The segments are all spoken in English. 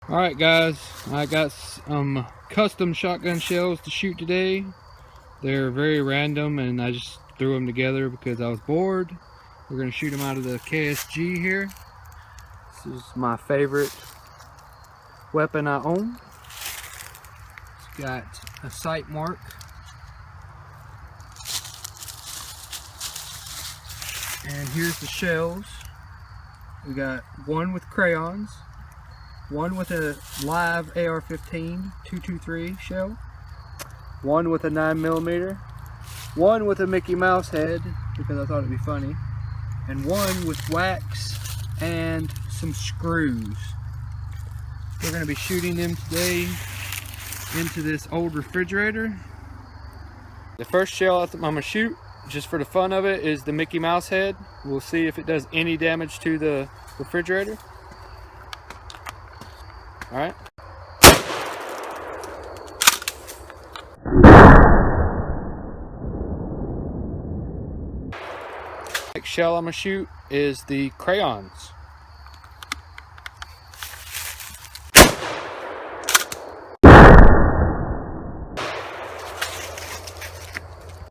Alright guys, I got some custom shotgun shells to shoot today. They're very random and I just threw them together because I was bored. We're going to shoot them out of the KSG here. This is my favorite weapon I own. It's got a sight mark. And here's the shells. We got one with crayons, one with a live AR-15 223 shell, one with a 9mm, one with a Mickey Mouse head because I thought it'd be funny, and one with wax and some screws. We're going to be shooting them today into this old refrigerator. The first shell I'm going to shoot, just for the fun of it, is the Mickey Mouse head. We'll see if it does any damage to the refrigerator. Alright. Next shell I'm going to shoot is the crayons.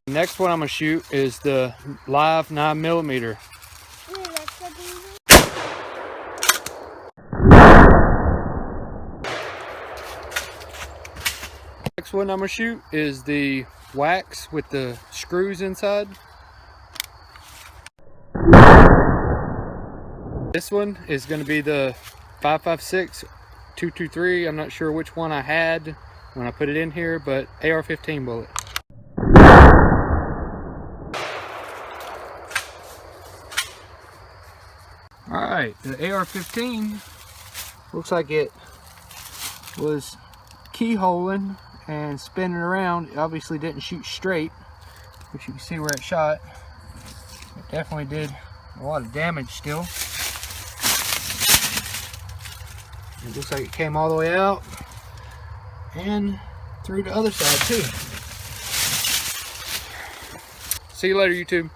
Next one I'm going to shoot is the live 9mm. Next one I'm going to shoot is the wax with the screws inside. This one is going to be the 5.56 223. I'm not sure which one I had when I put it in here, but AR-15 bullet. Alright, the AR-15 looks like it was keyholing and spinning around. It obviously didn't shoot straight, which you can see where it shot. It definitely did a lot of damage still. It looks like it came all the way out and through the other side too. See you later, YouTube.